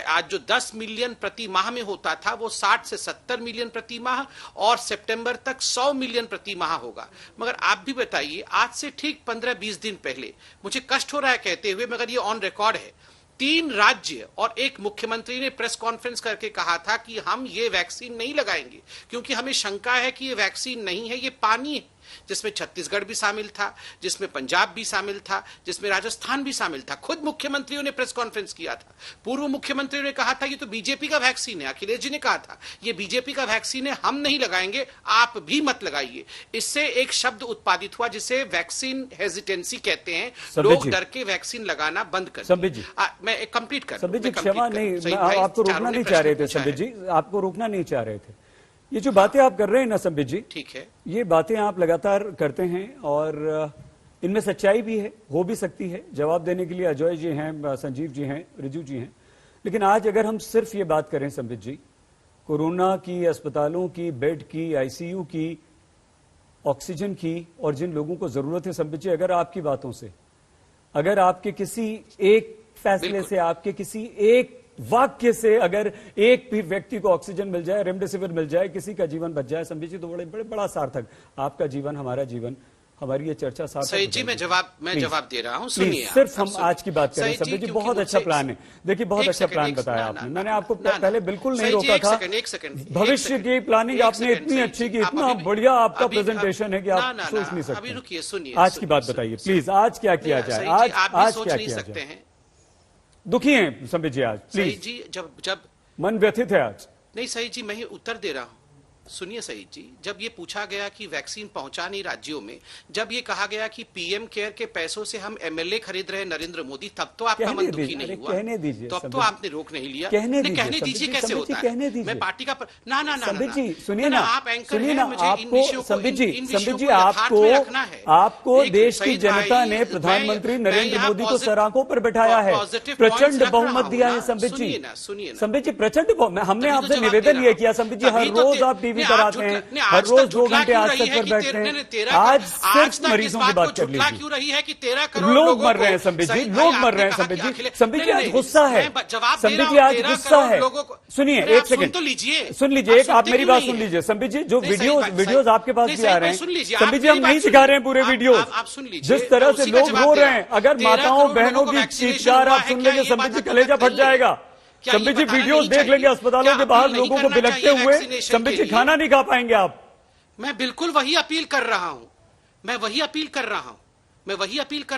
आज जो 10 मिलियन प्रति माह में होता था वो 60 से 70 मिलियन प्रति माह, और सितंबर तक 100 मिलियन प्रति माह होगा। मगर आप भी बताइए, आज से ठीक 15-20 दिन पहले, मुझे कष्ट हो रहा है कहते हुए मगर ये ऑन रिकॉर्ड है, 3 राज्य और एक मुख्यमंत्री ने प्रेस कॉन्फ्रेंस करके कहा था कि हम ये वैक्सीन नहीं लगाएंगे क्योंकि हमें शंका है कि ये वैक्सीन नहीं है, ये पानी है, जिसमें छत्तीसगढ़ भी शामिल था, जिसमें पंजाब भी शामिल था, जिसमें राजस्थान भी शामिल था। खुद मुख्यमंत्रियों ने प्रेस कॉन्फ्रेंस किया था। पूर्व मुख्यमंत्रियों ने कहा था ये तो बीजेपी का वैक्सीन है। अखिलेश जी ने कहा था ये बीजेपी का वैक्सीन है, हम नहीं लगाएंगे, आप भी मत लगाइए। इससे एक शब्द उत्पादित हुआ जिसे वैक्सीन हेजिटेंसी कहते हैं। लोग डर के वैक्सीन लगाना बंद कर दिए। मैं कंप्लीट कर, संबित जी क्षमा नहीं, आपको रोकना नहीं चाह रहे थे संबित जी, आपको रोकना नहीं चाह रहे थे। ये जो बातें आप कर रहे हैं ना संबित जी, ठीक है, ये बातें आप लगातार करते हैं और इनमें सच्चाई भी है, हो भी सकती है। जवाब देने के लिए अजय जी हैं, संजीव जी हैं, रिजू जी हैं। लेकिन आज अगर हम सिर्फ ये बात करें संबित जी कोरोना की, अस्पतालों की, बेड की, आईसीयू की, ऑक्सीजन की, और जिन लोगों को जरूरत है संबित जी, अगर आपकी बातों से, अगर आपके किसी एक फैसले से, आपके किसी एक वाक्य से अगर एक भी व्यक्ति को ऑक्सीजन मिल जाए, रेमडेसिविर मिल जाए, किसी का जीवन बच जाए संबित जी, तो बड़ा सार्थक। आपका जीवन, हमारा जीवन, हमारी ये चर्चा सार्थक। सही जी, मैं जवाब दे रहा हूँ। सुनिए, सिर्फ हम आज की बात करें संबित जी, बहुत अच्छा प्लान है। देखिए, बहुत अच्छा प्लान बताया आपने। मैंने आपको पहले बिल्कुल नहीं रोका था। भविष्य की प्लानिंग आपने इतनी अच्छी की, इतना बढ़िया आपका प्रेजेंटेशन है कि आप सोच नहीं सकते। अभी रुकिए, सुनिए, आज की बात बताइए प्लीज, आज क्या किया जाए? आज क्या किया जाए? दुखी हैं संबित जी आज, प्लीज जी। जब मन व्यथित है आज। नहीं सही जी, मैं ही उत्तर दे रहा हूं। सुनिए सही जी, जब ये पूछा गया कि वैक्सीन पहुंचा नहीं राज्यों में, जब ये कहा गया कि पीएम केयर के पैसों से हम एमएलए खरीद रहे नरेंद्र मोदी, तब तो आपका मन दुखी नहीं हुआ। कहने दीजिए, तो अब तो आपने रोक नहीं लिया। कहने दीजिए कैसे होता है? मैं पार्टी का ना संबित जी सुनिए ना, आप एंकर हैं, मुझे इन विषयों को, संबित जी रखना है। आपको देश की जनता ने प्रधानमंत्री नरेंद्र मोदी को सराखों पर बैठाया है, प्रचंड बहुमत दिया है संबित जी। संबित जी प्रचंड बहुमत, हमने आपसे निवेदन ये किया संबित जी, हर रोज आप टीवी पर आते हैं, हर रोज 2 घंटे आज तक पर बैठते हैं, आज सिर्फ मरीजों की बात कर लीजिए। क्यों रही है कि 13 करोड़ लोग मर रहे हैं संबित जी, लोग मर रहे हैं संबित जी। संबित जी आज गुस्सा है, संबित जी आज गुस्सा है। सुनिए एक सेकंड, सुन लीजिए, एक आप मेरी बात सुन लीजिए संबित जी। जो वीडियोज आपके पास भी आ रहे हैं संबित जी, हम नहीं दिखा रहे हैं पूरे वीडियो। जिस तरह से लोग रो रहे हैं, अगर माताओं बहनों की चीत्कार आप सुन लेंगे संबित जी, कलेजा फट जाएगा। संबित जी वीडियोस देख लेंगे अस्पतालों के बाहर लोगों को बिलखते हुए, संबित जी खाना नहीं खा पाएंगे आप। मैं बिल्कुल वही अपील कर रहा हूं, मैं वही अपील कर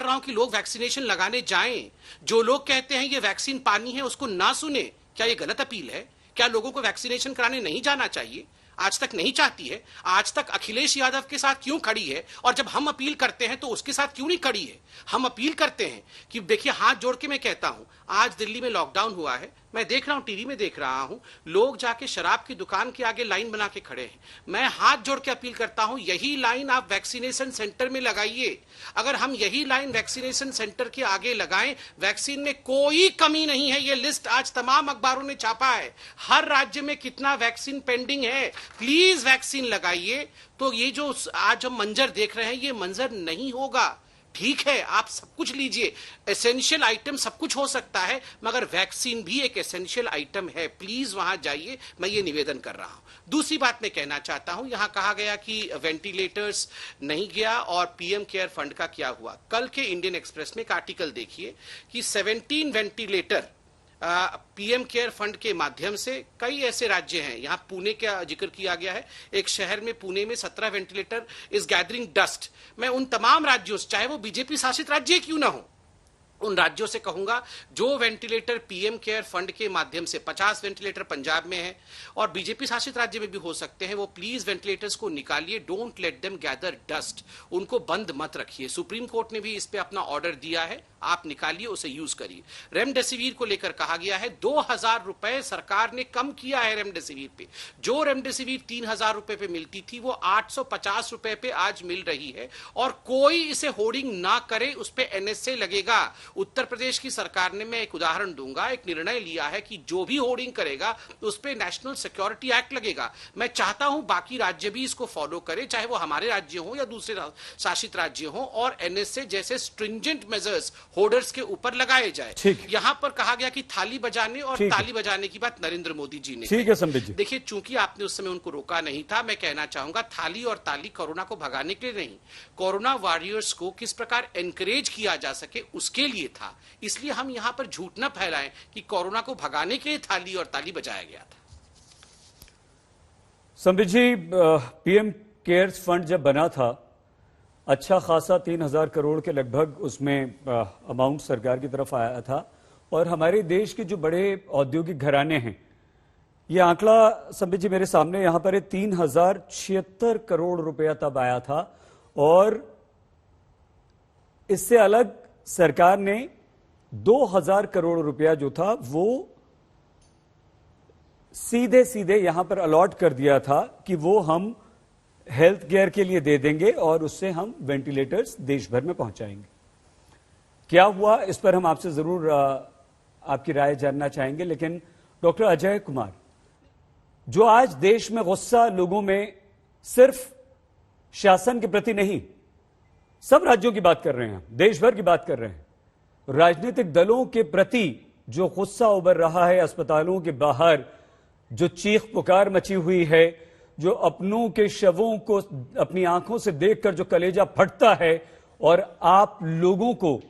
रहा हूं कि लोग वैक्सीनेशन लगाने जाएं। जो लोग कहते हैं ये वैक्सीन पानी है, उसको ना सुने। क्या ये गलत अपील है? क्या लोगों को वैक्सीनेशन कराने नहीं जाना चाहिए? आज तक नहीं चाहती है? आज तक अखिलेश यादव के साथ क्यों खड़ी है? और जब हम अपील करते हैं तो उसके साथ क्यों नहीं खड़ी है? हम अपील करते हैं कि देखिए, हाथ जोड़ के मैं कहता हूं, आज दिल्ली में लॉकडाउन हुआ है, मैं देख रहा हूं, टीवी में देख रहा हूं, लोग जाके शराब की दुकान के आगे लाइन बना के खड़े हैं। मैं हाथ जोड़ के अपील करता हूं, यही लाइन आप वैक्सीनेशन सेंटर में लगाइए। अगर हम यही लाइन वैक्सीनेशन सेंटर के आगे लगाएं, वैक्सीन में कोई कमी नहीं है। ये लिस्ट आज तमाम अखबारों ने छापा है, हर राज्य में कितना वैक्सीन पेंडिंग है। प्लीज वैक्सीन लगाइए। तो ये जो आज हम मंजर देख रहे हैं, ये मंजर नहीं होगा। ठीक है, आप सब कुछ लीजिए, एसेंशियल आइटम सब कुछ हो सकता है, मगर वैक्सीन भी एक एसेंशियल आइटम है। प्लीज वहां जाइए, मैं ये निवेदन कर रहा हूं। दूसरी बात मैं कहना चाहता हूं, यहां कहा गया कि वेंटिलेटर्स नहीं गया और पीएम केयर फंड का क्या हुआ। कल के इंडियन एक्सप्रेस में एक आर्टिकल देखिए कि 17 वेंटिलेटर पीएम केयर फंड के माध्यम से कई ऐसे राज्य हैं, यहां पुणे का जिक्र किया गया है, एक शहर में पुणे में 17 वेंटिलेटर इज गैदरिंग डस्ट। मैं उन तमाम राज्यों से, चाहे वो बीजेपी शासित राज्य क्यों ना हो, उन राज्यों से कहूंगा जो वेंटिलेटर पीएम केयर फंड के माध्यम से, 50 वेंटिलेटर पंजाब में है और बीजेपी शासित राज्य में भी हो सकते हैं, वो प्लीज वेंटिलेटर्स को निकालिए। Don't let them gather dust, उनको बंद मत रखिए। सुप्रीम कोर्ट ने भी इस पे अपना ऑर्डर दिया है, आप निकालिए, उसे यूज करिए। रेमडेसिविर को लेकर कहा गया है 2000 रुपए सरकार ने कम किया है रेमडेसिविर पे। जो रेमडेसिविर 3000 रुपए पे मिलती थी वो 850 रुपए पे आज मिल रही है, और कोई इसे होर्डिंग ना करे उस पे एनएसए लगेगा। उत्तर प्रदेश की सरकार ने, मैं एक उदाहरण दूंगा, एक निर्णय लिया है कि जो भी होर्डिंग करेगा उस पे नेशनल सिक्योरिटी एक्ट लगेगा। मैं चाहता हूं बाकी राज्य भी इसको फॉलो करें, चाहे वो हमारे राज्य हो या दूसरे शासित राज्य हो, और एनएसए जैसे स्ट्रिंजेंट मेजर्स होर्डर्स के ऊपर लगाए जाए। यहां पर कहा गया कि थाली बजाने और ताली बजाने की बात नरेंद्र मोदी जी ने ठीक है संबित जी। देखिए, चूंकि आपने उस समय उनको रोका नहीं था, मैं कहना चाहूंगा थाली और ताली कोरोना को भगाने के लिए नहीं, कोरोना वॉरियर्स को किस प्रकार एनकरेज किया जा सके उसके लिए था। इसलिए हम यहां पर झूठ न फैलाएं कि कोरोना को भगाने के लिए थाली और ताली बजाया गया था। संबित जी, पीएम केयर्स फंड जब बना था, अच्छा खासा 3000 करोड़ के लगभग उसमें अमाउंट सरकार की तरफ आया था, और हमारे देश के जो बड़े औद्योगिक घराने हैं, ये आंकड़ा संबित जी मेरे सामने यहां पर 3076 करोड़ रुपया तब आया था, और इससे अलग सरकार ने 2000 करोड़ रुपया जो था वो सीधे सीधे यहां पर अलॉट कर दिया था कि वो हम हेल्थ केयर के लिए दे देंगे और उससे हम वेंटिलेटर्स देश भर में पहुंचाएंगे। क्या हुआ, इस पर हम आपसे जरूर आपकी राय जानना चाहेंगे। लेकिन डॉक्टर अजय कुमार, जो आज देश में गुस्सा लोगों में सिर्फ शासन के प्रति नहीं, सब राज्यों की बात कर रहे हैं, देश भर की बात कर रहे हैं, राजनीतिक दलों के प्रति जो गुस्सा उभर रहा है, अस्पतालों के बाहर जो चीख पुकार मची हुई है, जो अपनों के शवों को अपनी आंखों से देखकर जो कलेजा फटता है और आप लोगों को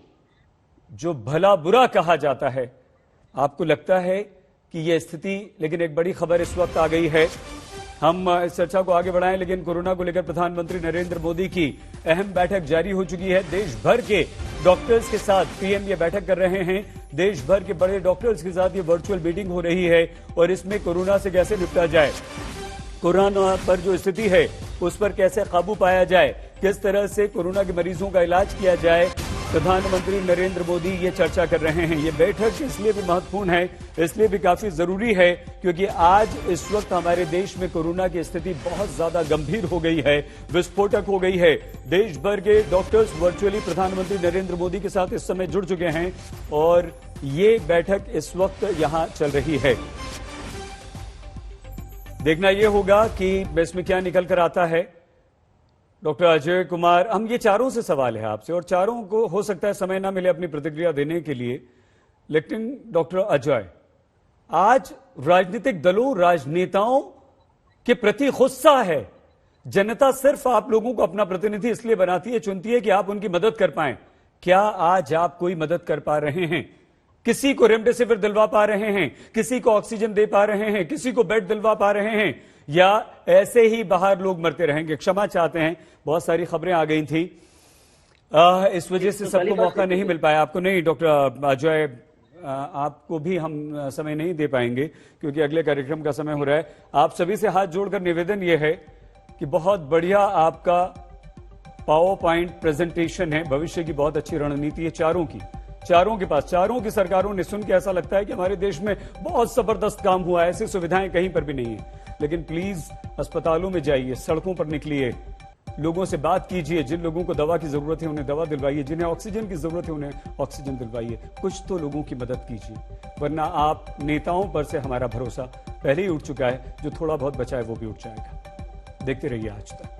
जो भला बुरा कहा जाता है, आपको लगता है कि यह स्थिति, लेकिन एक बड़ी खबर इस वक्त आ गई है। हम इस चर्चा को आगे बढ़ाएं, लेकिन कोरोना को लेकर प्रधानमंत्री नरेंद्र मोदी की अहम बैठक जारी हो चुकी है। देश भर के डॉक्टर्स के साथ पीएम ये बैठक कर रहे हैं। देश भर के बड़े डॉक्टर्स के साथ ये वर्चुअल मीटिंग हो रही है और इसमें कोरोना से कैसे निपटा जाए, कोरोना पर जो स्थिति है उस पर कैसे काबू पाया जाए, किस तरह से कोरोना के मरीजों का इलाज किया जाए, प्रधानमंत्री नरेंद्र मोदी ये चर्चा कर रहे हैं। ये बैठक इसलिए भी महत्वपूर्ण है, इसलिए भी काफी जरूरी है क्योंकि आज इस वक्त हमारे देश में कोरोना की स्थिति बहुत ज्यादा गंभीर हो गई है, विस्फोटक हो गई है। देश भर के डॉक्टर्स वर्चुअली प्रधानमंत्री नरेंद्र मोदी के साथ इस समय जुड़ चुके हैं और ये बैठक इस वक्त यहां चल रही है। देखना यह होगा कि इसमें क्या निकल कर आता है। डॉक्टर अजय कुमार, हम ये चारों से सवाल है आपसे और चारों को हो सकता है समय ना मिले अपनी प्रतिक्रिया देने के लिए, लेकिन डॉक्टर अजय, आज राजनीतिक दलों, राजनेताओं के प्रति गुस्सा है। जनता सिर्फ आप लोगों को अपना प्रतिनिधि इसलिए बनाती है, चुनती है कि आप उनकी मदद कर पाएं। क्या आज आप कोई मदद कर पा रहे हैं? किसी को रेमडेसिविर दिलवा पा रहे हैं, किसी को ऑक्सीजन दे पा रहे हैं, किसी को बेड दिलवा पा रहे हैं, या ऐसे ही बाहर लोग मरते रहेंगे? क्षमा चाहते हैं, बहुत सारी खबरें आ गई थी, इस वजह से सबको मौका नहीं मिल पाया। आपको नहीं डॉक्टर अजय, आपको भी हम समय नहीं दे पाएंगे क्योंकि अगले कार्यक्रम का समय हो रहा है। आप सभी से हाथ जोड़कर निवेदन यह है कि बहुत बढ़िया आपका पावर पॉइंट प्रेजेंटेशन है, भविष्य की बहुत अच्छी रणनीति है चारों के पास, चारों की सरकारों ने सुन के ऐसा लगता है कि हमारे देश में बहुत जबरदस्त काम हुआ है, ऐसी सुविधाएं कहीं पर भी नहीं है। लेकिन प्लीज अस्पतालों में जाइए, सड़कों पर निकलिए, लोगों से बात कीजिए, जिन लोगों को दवा की जरूरत है उन्हें दवा दिलवाइए, जिन्हें ऑक्सीजन की जरूरत है उन्हें ऑक्सीजन दिलवाइए, कुछ तो लोगों की मदद कीजिए, वरना आप नेताओं पर से हमारा भरोसा पहले ही उठ चुका है, जो थोड़ा बहुत बचा है वो भी उठ जाएगा। देखते रहिए आज तक।